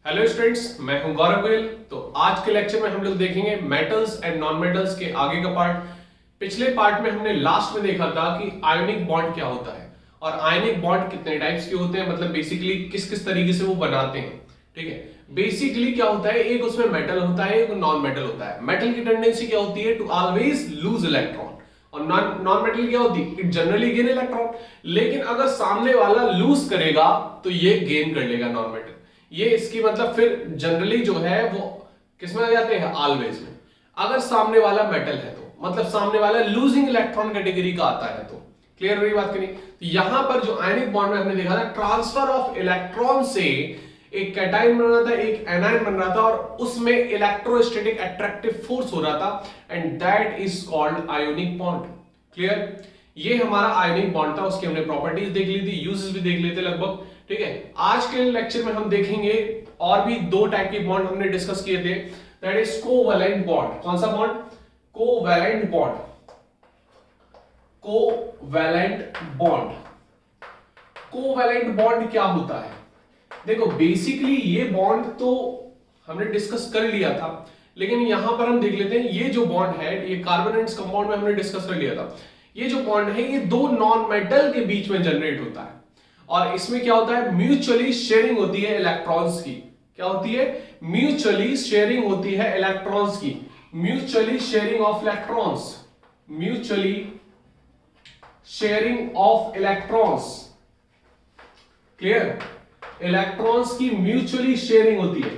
Hello students, मैं हूं गौरव गोयल। तो आज के लेक्चर में हम लोग देखेंगे मेटल्स एंड नॉन मेटल्स के आगे का पार्ट। पिछले पार्ट में हमने लास्ट में देखा था कि आयोनिक बॉन्ड क्या होता है और आयोनिक बॉन्ड कितने टाइप्स के होते हैं, मतलब बेसिकली किस किस तरीके से वो बनाते हैं। ठीक है, बेसिकली क्या होता है, एक उसमें मेटल होता है, एक नॉन मेटल होता है। मेटल की टेंडेंसी क्या होती है, टू ऑलवेज लूज इलेक्ट्रॉन, और नॉन मेटल क्या होती है, इट जनरली गेन इलेक्ट्रॉन। लेकिन अगर सामने वाला लूज करेगा तो ये गेन कर लेगा नॉन मेटल। ये इसकी मतलब फिर जनरली जो है वो किसमें आ जाते हैं, ऑलवेज में। अगर सामने वाला मेटल है तो मतलब सामने वाला लूजिंग इलेक्ट्रॉन कैटेगरी का आता है। तो क्लियर हुई बात करी। तो यहां पर जो आयनिक बॉन्ड में हमने देखा था, ट्रांसफर ऑफ इलेक्ट्रॉन से एक कैटायन बन रहा था, एक एनायन बन रहा था, और उसमें इलेक्ट्रोस्टैटिक अट्रैक्टिव फोर्स हो रहा था, and that is called ionic bond. Clear, ये हमारा आयोनिक बॉन्ड था। उसकी हमने प्रॉपर्टीज देख ली थी, यूजेस भी देख लेते लगभग। ठीक है, आज के लेक्चर में हम देखेंगे और भी दो टाइप के बॉन्ड हमने डिस्कस किए थे, दैट इज कोवैलेंट बॉन्ड। कौन सा bond? Covalent bond. Covalent bond. Covalent bond क्या होता है? देखो बेसिकली ये बॉन्ड तो हमने डिस्कस कर लिया था, लेकिन यहां पर हम देख लेते हैं ये जो बॉन्ड है, ये कार्बोनेट्स कंपाउंड में हमने डिस्कस कर लिया था। ये जो बॉन्ड है ये दो नॉन मेटल के बीच में जनरेट होता है, और इसमें क्या होता है, म्यूचुअली शेयरिंग होती है इलेक्ट्रॉन्स की। क्या होती है? म्यूचुअली शेयरिंग होती है इलेक्ट्रॉन्स की। Mutually sharing of electrons. Mutually sharing of electrons. Clear, electrons की म्यूचुअली शेयरिंग होती है।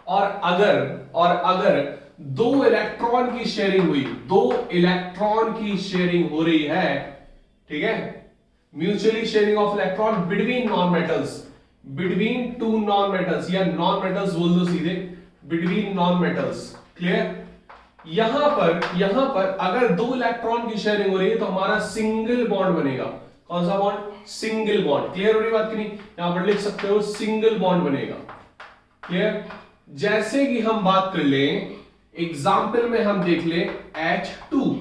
और अगर दो इलेक्ट्रॉन की शेयरिंग हुई, दो इलेक्ट्रॉन की शेयरिंग हो रही है, ठीक है, mutually sharing of electron between non metals, between two non metals, या नॉन मेटल्स बोल दो सीधे, बिटवीन नॉन मेटल्स। क्लियर, यहां पर अगर दो इलेक्ट्रॉन की शेयरिंग हो रही है तो हमारा सिंगल बॉन्ड बनेगा। कौन सा बॉन्ड? Single bond. क्लियर हो रही बात की नहीं? यहां पर लिख सकते हो सिंगल बॉन्ड बनेगा। क्लियर, जैसे कि हम बात कर ले, एग्जाम्पल में हम देख ले, H2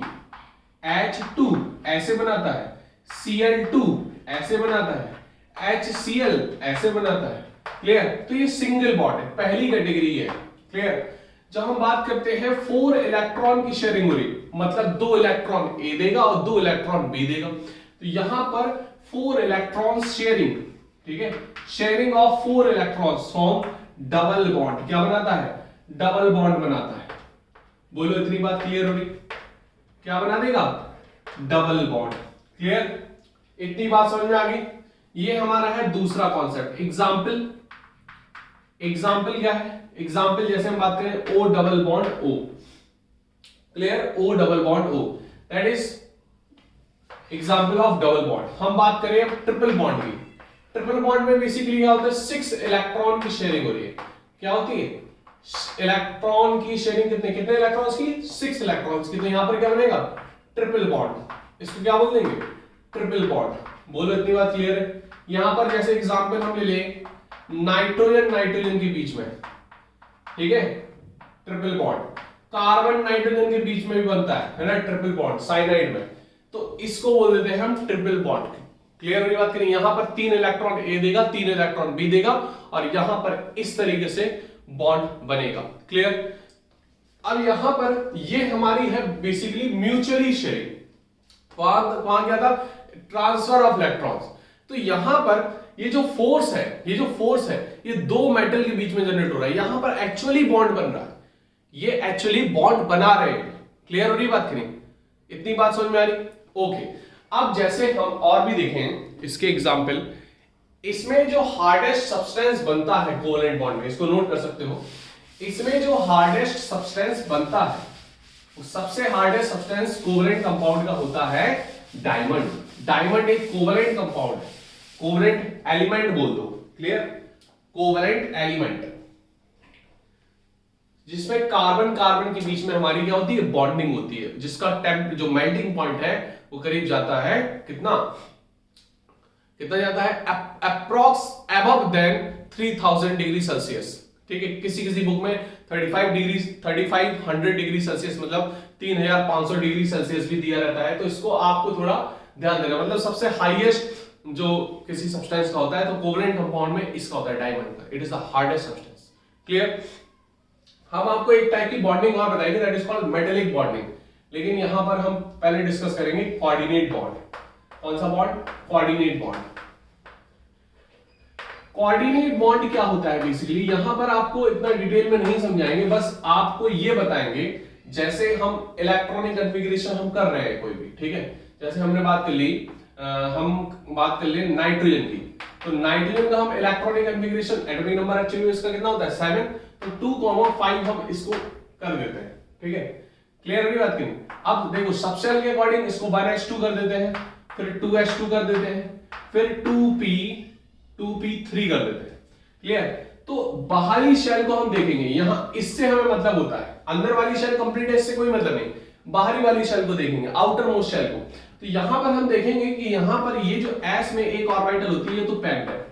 ऐसे बनाता है, Cl2 ऐसे बनाता है, HCl ऐसे बनाता है। क्लियर, तो ये सिंगल बॉन्ड है, पहली कैटेगरी है। क्लियर, जब हम बात करते हैं 4 इलेक्ट्रॉन की शेयरिंग हो रही, मतलब 2 इलेक्ट्रॉन A देगा और 2 इलेक्ट्रॉन B देगा, तो यहां पर 4 इलेक्ट्रॉन शेयरिंग, ठीक है, sharing of 4 electrons form double bond. क्या बनाता है? डबल बॉन्ड बनाता है। बोलो, इतनी बात क्लियर हो रही? क्या बना देगा? Double bond. क्लियर, इतनी बात समझ में आ गई? ये हमारा है दूसरा कॉन्सेप्ट। एग्जाम्पल क्या है? एग्जाम्पल जैसे हम बात करें O double bond O। Clear, O double bond O, that is example of double bond. हम बात करें अब ट्रिपल बॉन्ड की। ट्रिपल बॉन्ड में बेसिकली क्या होता है, 6 इलेक्ट्रॉन की शेयरिंग हो रही है। क्या होती है? इलेक्ट्रॉन की शेयरिंग कितने इलेक्ट्रॉन्स की? 6 इलेक्ट्रॉन्स की। तो यहां पर क्या बनेगा? Triple bond. इसको क्या बोल देंगे? Triple bond. बोलो, इतनी बात क्लियर है? यहां पर जैसे एग्जांपल हम ले लें नाइट्रोजन के बीच में, ठीक है, ट्रिपल बॉन्ड। कार्बन नाइट्रोजन के बीच में भी बनता है ना ट्रिपल बॉन्ड, साइनाइड में, तो इसको बोल देते हैं हम ट्रिपल बॉन्ड। क्लियर हो रही बात करें? यहां पर 3 इलेक्ट्रॉन A देगा, 3 इलेक्ट्रॉन B देगा, और यहां पर इस तरीके से बॉन्ड बनेगा। क्लियर, अब यहां पर ये हमारी है बेसिकली म्यूचुअली शेयरिंग। वहां क्या था? Transfer of electrons. तो यहां पर ये जो फोर्स है, ये दो मेटल के बीच में जनरेट हो रहा है। यहां पर एक्चुअली बॉन्ड बन रहा है, ये एक्चुअली बॉन्ड बना रहे हैं। क्लियर हो रही बात करें? इतनी बात समझ में आ रही? ओके, अब जैसे हम और भी देखें इसके एग्जाम्पल, इसमें जो हार्डेस्ट सब्सटेंस बनता है कोवैलेंट बॉन्ड में, इसको नोट कर सकते हो, इसमें जो हार्डेस्ट सब्सटेंस बनता है, वो सबसे हार्डेस्ट सब्सटेंस कोवैलेंट कंपाउंड का होता है डायमंड। डायमंड एक कोवैलेंट कंपाउंड है, कोवैलेंट एलिमेंट बोल दो। क्लियर, कोवैलेंट एलिमेंट, जिसमें कार्बन कार्बन के बीच में हमारी क्या होती है? बॉन्डिंग होती है, जिसका जो मेल्टिंग पॉइंट है वो करीब जाता है कितना जाता है? Approx above than 3000 degree Celsius. ठीक है, किसी बुक में 3500 डिग्री सेल्सियस, मतलब 3500 डिग्री सेल्सियस भी दिया रहता है। तो इसको आपको थोड़ा ध्यान देना, मतलब सबसे हाईएस्ट जो किसी सब्सटेंस का होता है, तो कोवैलेंट कंपाउंड में इसका होता है डायमंड का। It is the hardest substance. Clear? हम आपको एक टाइप की बॉन्डिंग और बताएंगे, that is called metallic bonding, लेकिन यहां पर हम पहले डिस्कस करेंगे कोऑर्डिनेट बॉन्ड। कौन सा bond? Coordinate bond. Coordinate bond क्या होता है बेसिकली, यहां पर आपको इतना डिटेल में नहीं समझाएंगे, बस आपको ये बताएंगे जैसे हम इलेक्ट्रॉनिक कॉन्फ़िगरेशन हम कर रहे हैं कोई भी, ठीक है, जैसे हमने बात कर ली, हम बात कर ले नाइट्रोजन की, तो नाइट्रोजन का हम electronic configuration atomic number actually इसका कितना होता है 7, तो 2,5 हम इसको कर देते हैं, ठीक है, क्लियर होगी बात की? अब देखो सबसेल के अकॉर्डिंग इसको 1s2 कर देते हैं, फिर 2s2 कर देते हैं, फिर 2p3 कर देते हैं, क्लियर? तो बाहरी शेल को हम देखेंगे, यहां इससे हमें मतलब होता है, अंदर वाली शेल कंप्लीट है, इससे कोई मतलब नहीं, बाहरी वाली शेल को देखेंगे, आउटर मोस्ट शेल को। तो यहां पर हम देखेंगे कि यहां पर ये जो s में एक ऑर्बिटल होती है तो पैक्ड है,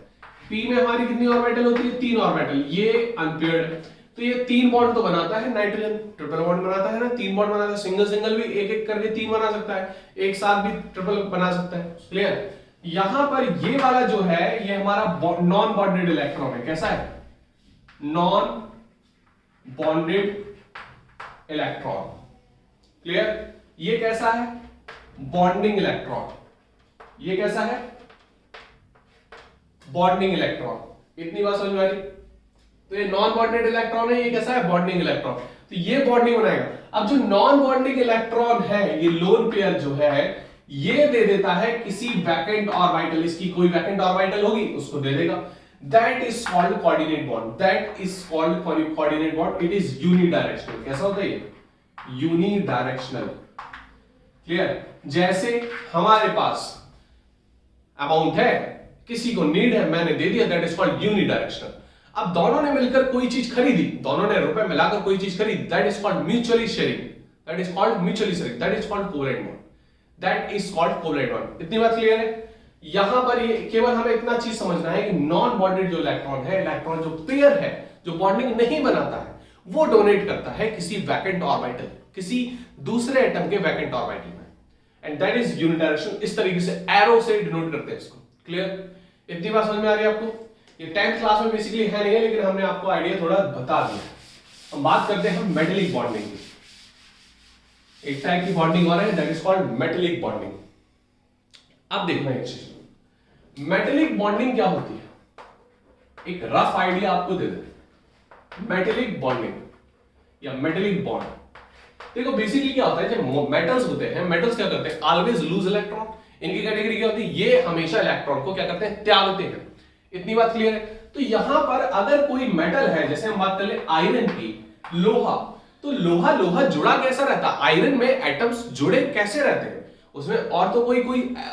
p में हमारी कितनी ऑर्बिटल होती है? 3 ऑर्बिटल, ये अनपेयर्ड है, तो ये 3 बॉन्ड तो बनाता है नाइट्रोजन, ट्रिपल बॉन्ड बनाता है ना, 3 बॉन्ड बनाता है, सिंगल सिंगल भी एक एक करके 3 बना सकता है, एक साथ भी ट्रिपल बना सकता है, क्लियर? यहां पर ये वाला जो है ये हमारा नॉन बॉन्डेड इलेक्ट्रॉन है, कैसा है? Non bonded electron, clear? ये कैसा है? Bonding electron. ये कैसा है? Bonding electron. इतनी बात समझ में आ रही? तो ये नॉन बॉन्डेड इलेक्ट्रॉन है, ये कैसा है? Bonding electron. तो ये बॉन्डिंग बनाएगा। अब जो नॉन बॉन्डिंग इलेक्ट्रॉन है, ये लोन पेयर जो है, ये दे देता है किसी वैकेंट ऑर्बिटल, इसकी कोई वैकेंट ऑर्बिटल होगी उसको दे देगा, that is called coordinate bond, that is called coordinate bond. It is unidirectional. कैसा होता है ये? Unidirectional, clear? जैसे हमारे पास अमाउंट है, किसी को नीड है, मैंने दे दिया, दैट इज कॉल्ड यूनिडायरेक्शनल। अब दोनों ने मिलकर कोई चीज खरीदी, दोनों ने रुपए मिलाकर कोई चीज खरीदी, that is called mutually sharing, that is called mutually sharing, that is called covalent bond, that is called covalent bond. इतनी बात क्लियर है? यहां पर ये केवल हमें इतना चीज समझना है कि नॉन बॉन्डेड जो इलेक्ट्रॉन है, इलेक्ट्रॉन जो पेयर है, जो बॉन्डिंग नहीं बनाता है, वो डोनेट करता है किसी वैकेंट ऑर्बिटल, किसी दूसरे एटम के वैकेंट ऑर्बिटल में, एंड दैट इज यूनिडायरेक्शनल। इस तरीके से एरो से डिनोट करते हैं इसको, क्लियर? इतनी बात समझ में आ रही है आपको? ये 10th क्लास में बेसिकली है नहीं है, लेकिन हमने आपको आइडिया थोड़ा बता दिया। हम बात करते हैं मेटेलिक बॉन्डिंग की। एक टाइप की बॉन्डिंग और है, that is called metallic bonding. अब देखना एक चीज, मेटेलिक बॉन्डिंग क्या होती है, एक रफ आइडिया आपको दे दे। मेटेलिक बॉन्डिंग या मेटेलिक बॉन्ड, देखो बेसिकली क्या होता है, जब मेटल्स होते हैं, मेटल्स क्या करते हैं? Always loose electron. इनकी कैटेगरी क्या होती है? ये हमेशा इलेक्ट्रॉन को क्या करते हैं? त्यागते हैं। इतनी बात क्लियर है? तो यहां पर अगर कोई मेटल है, जैसे हम बात कर ले आयरन की, लोहा, तो लोहा लोहा जुड़ा कैसा रहता है? आयरन में एटम्स जुड़े कैसे रहते हैं? उसमें और तो कोई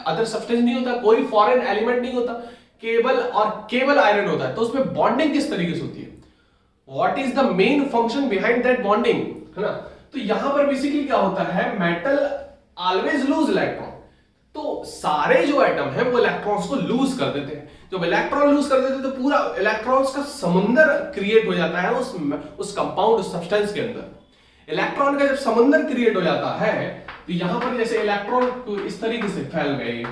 अदर सब्सटेंस नहीं होता, कोई फॉरेन एलिमेंट नहीं होता, केवल और केवल आयरन होता है। तो उसमें बॉन्डिंग किस तरीके से होती है? What is the main function behind that bonding, है ना? तो यहां पर बेसिकली क्या होता है, मेटल ऑलवेज लूज इलेक्ट्रॉन, तो सारे जो एटम है वो इलेक्ट्रॉन्स को लूज कर देते हैं। जब इलेक्ट्रॉन लूज कर देते हैं तो पूरा इलेक्ट्रॉन्स का समुंदर क्रिएट हो जाता है उस कंपाउंड, उस सब्सटेंस के अंदर। इलेक्ट्रॉन का जब समुंदर क्रिएट हो जाता है, तो यहां पर जैसे इलेक्ट्रॉन को इस तरीके से फैल गए,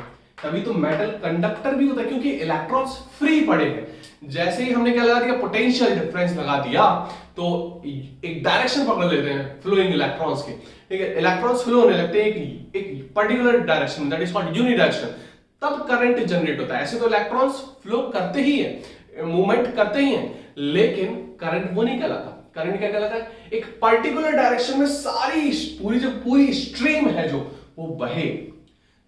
तभी तो मेटल कंडक्टर भी होता है, क्योंकि इलेक्ट्रॉन्स फ्री पड़े हैं। जैसे ही हमने क्या लगा दिया, पोटेंशियल डिफरेंस लगा दिया, तो एक डायरेक्शन पकड़ लेते हैं फ्लोइंग इलेक्ट्रॉन्स के, ठीक है? इलेक्ट्रॉन्स फ्लो होने लगते हैं एक particular direction, that is called unidirectional, तब करंट जनरेट होता है। ऐसे तो इलेक्ट्रॉन्स फ्लो करते ही है, मूवमेंट करते ही हैं, लेकिन करंट वो नहीं कहलाता। करंट क्या कहलाता है? एक पर्टिकुलर डायरेक्शन में सारी पूरी स्ट्रीम है जो वो बहे,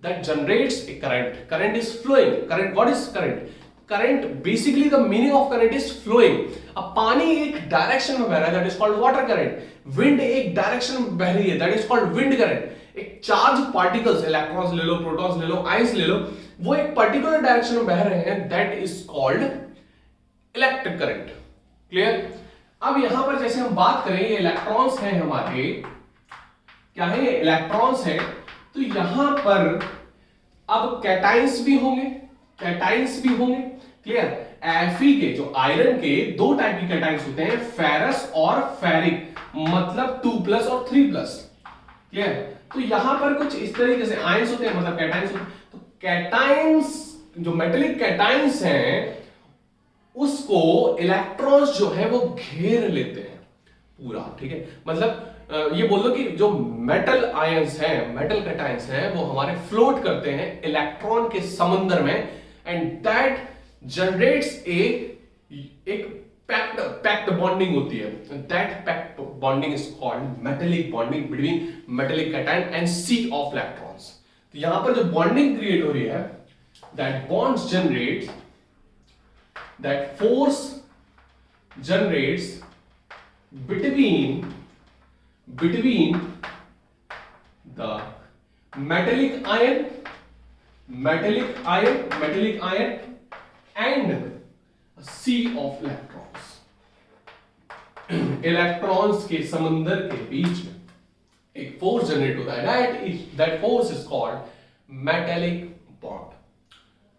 that generates a current. Current is flowing. Current, what is current? Current, basically the meaning of current is flowing. अब पानी एक डायरेक्शन में बह रहा है, that is called water current. Wind एक डायरेक्शन में बह रही है, that is called wind current. एक चार्ज पार्टिकल्स, इलेक्ट्रॉन्स ले लो, प्रोटॉन्स ले लो, आयंस ले लो, वो एक पर्टिकुलर डायरेक्शन में बह रहे हैं, that is called electric current, clear? अब यहां पर जैसे हम बात करें, ये इलेक्ट्रॉन्स हैं हमारे, क्या है? ये इलेक्ट्रॉन्स हैं। तो यहां पर अब कैटाइंस भी होंगे, कैटाइंस भी होंगे, क्लियर? Fe के, जो आयरन के, दो टाइप के कैटाइंस होते हैं, फेरस और फेरिक, मतलब 2+ और 3+, क्लियर? तो यहां पर कुछ इस तरीके से आयंस होते हैं, मतलब कैटाइंस होते हैं। तो कैटाइंस, जो मेटेलिक कैटाइंस हैं, उसको इलेक्ट्रॉन्स जो है वो घेर लेते हैं पूरा, ठीक है। मतलब ये बोल दो कि जो मेटल आयंस हैं, मेटल कैटायंस हैं, वो हमारे फ्लोट करते हैं इलेक्ट्रॉन के समुद्र में, एंड दैट जनरेट्स एक पैक्ट बॉन्डिंग होती है। That pact bonding is called metallic bonding between metallic cation and sea of electrons. तो यहां पर जो बॉन्डिंग क्रिएट हो रही है, that bonds generate, that force generates between the metallic ion and sea of electrons. Electrons के समंदर के बीच में एक फोर्स जनरेट होता है, that force is called metallic bond.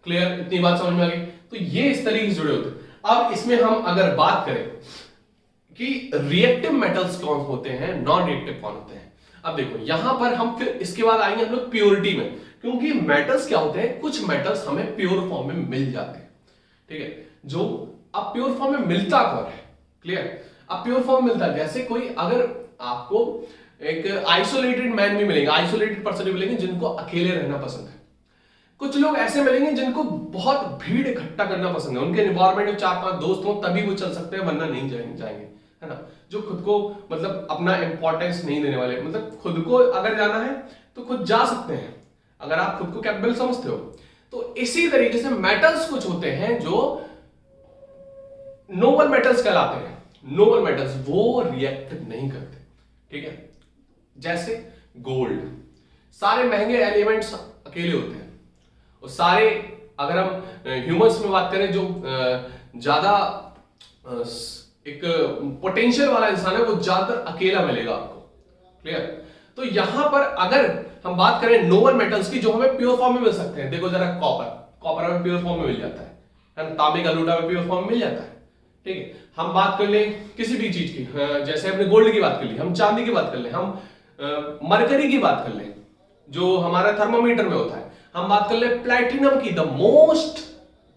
Clear? इतनी बात समझ में आ गई? तो ये इस तरीके से जुड़े होते हैं। अब इसमें हम अगर बात करें कि रिएक्टिव मेटल्स कौन होते हैं, नॉन रिएक्टिव कौन होते हैं, अब देखो यहां पर हम फिर इसके बाद आएंगे हम लोग प्योरिटी में, क्योंकि मेटल्स क्या होते हैं, कुछ मेटल्स हमें प्योर फॉर्म में मिल जाते हैं, ठीक है। जो अब प्योर फॉर्म में मिलता कौन है, क्लियर? अब प्योर फॉर्म मिलता है, जैसे कोई अगर आपको एक आइसोलेटेड मैन भी मिलेंगे, आइसोलेटेड पर्सन भी मिलेंगे जिनको अकेले रहना पसंद है। कुछ लोग ऐसे मिलेंगे जिनको बहुत भीड़ इकट्ठा करना पसंद है, उनके एनवायरमेंट में 4-5 दोस्त हो तभी वो चल सकते हैं, वरना नहीं जाएंगे, है ना। जो खुद को मतलब अपना इंपॉर्टेंस नहीं देने वाले, मतलब खुद को अगर जाना है तो खुद जा सकते हैं अगर आप खुद को कैपेबल समझते हो। तो इसी तरीके से मेटल्स कुछ होते हैं जो नोबल मेटल्स कहलाते हैं। नोबल मेटल्स वो रिएक्ट नहीं करते, ठीक है। जैसे गोल्ड, सारे महंगे एलिमेंट्स अकेले होते हैं, और सारे अगर हम ह्यूमंस में बात करें जो ज्यादा एक पोटेंशियल वाला इंसान है वो ज्यादातर अकेला मिलेगा आपको, क्लियर? तो यहां पर अगर हम बात करें नोबल मेटल्स की जो हमें प्योर फॉर्म में मिल सकते हैं, देखो जरा कॉपर हमें प्योर फॉर्म में मिल जाता है ना, तांबे का लोटा में प्योर फॉर्म में मिल जाता है, ठीक है। हम बात कर ले किसी भी चीज की, जैसे हमने गोल्ड की बात कर ली, हम चांदी की बात कर ले, हम मरकरी की बात कर ले जो हमारा थर्मोमीटर में होता है, हम बात कर ले प्लैटिनम की, द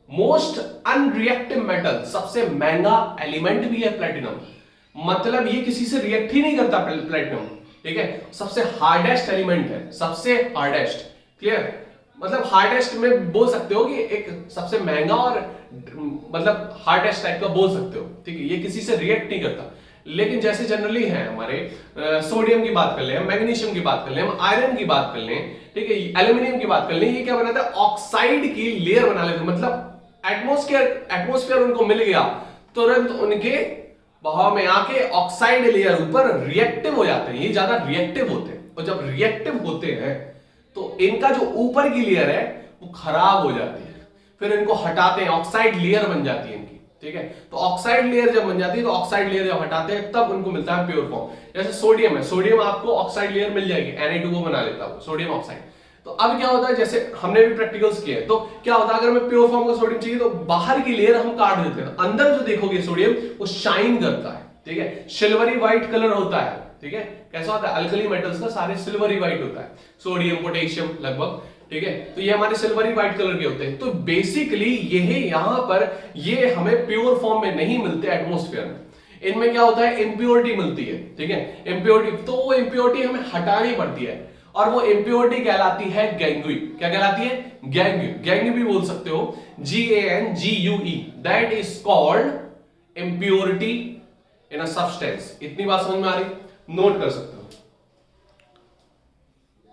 मोस्ट अनरिएक्टिव मेटल, सबसे महंगा एलिमेंट भी है प्लैटिनम, मतलब ये किसी से रिएक्ट ही नहीं करता प्लैटिनम, ठीक है। सबसे हार्डेस्ट एलिमेंट है, सबसे हार्डेस्ट, क्लियर? मतलब हार्डेस्ट में बोल सकते हो कि एक सबसे महंगा और मतलब हार्डेस्ट टाइप का बोल सकते हो, ठीक है। ये किसी से रिएक्ट नहीं करता, लेकिन जैसे जनरली है हमारे सोडियम की बात कर ले, हम मैग्नीशियम की बात कर ले, हम आयरन की बात कर लें, ठीक है, एल्यूमिनियम की बात कर लें, ये क्या बनाता है, ऑक्साइड की लेयर बना लेते हैं। मतलब एटमॉस्फेयर उनको मिल गया, तुरंत उनके बहाव में आके ऑक्साइड लेयर ऊपर रिएक्टिव हो जाते हैं, ये ज्यादा रिएक्टिव होते हैं, और जब रिएक्टिव होते हैं तो इनका जो ऊपर की लेयर है वो खराब हो जाती है, फिर इनको हटाते हैं, ऑक्साइड लेयर बन जाती है इनकी, ठीक है। तो ऑक्साइड लेयर जब बन जाती है, तो ऑक्साइड लेयर जब हटाते हैं तब उनको मिलता है प्योर फॉर्म। जैसे सोडियम है, सोडियम आपको ऑक्साइड लेयर मिल जाएगी, Na2O बना लेता है सोडियम ऑक्साइड। तो अब क्या होता है, जैसे हमने भी प्रैक्टिकल्स किए हैं, तो क्या होता है, अगर हमें प्योर फॉर्म का सोडियम चाहिए तो बाहर की लेयर हम काट देते हैं, अंदर जो देखोगे सोडियम वो शाइन करता है, ठीक है, सिल्वरी व्हाइट कलर होता है, ठीक है। कैसा होता है, अल्कली मेटल्स का सारे सिल्वरी व्हाइट होता है, सोडियम पोटेशियम लगभग, ठीक है। तो ये हमारे सिल्वरी व्हाइट कलर के होते हैं। तो बेसिकली ये यहां पर ये हमें प्योर फॉर्म में नहीं मिलते एटमॉस्फेयर में, इनमें क्या होता है, इंप्योरिटी मिलती है, ठीक है, इंप्योरिटी। तो वो इंप्योरिटी हमें हटानी पड़ती है, और वो इंप्योरिटी कहलाती है गैंगुई। क्या कहलाती है, गैंग भी बोल सकते हो, GANGUE, that is called impurity in a substance. इतनी बात समझ में आ रही, नोट कर सकते हो।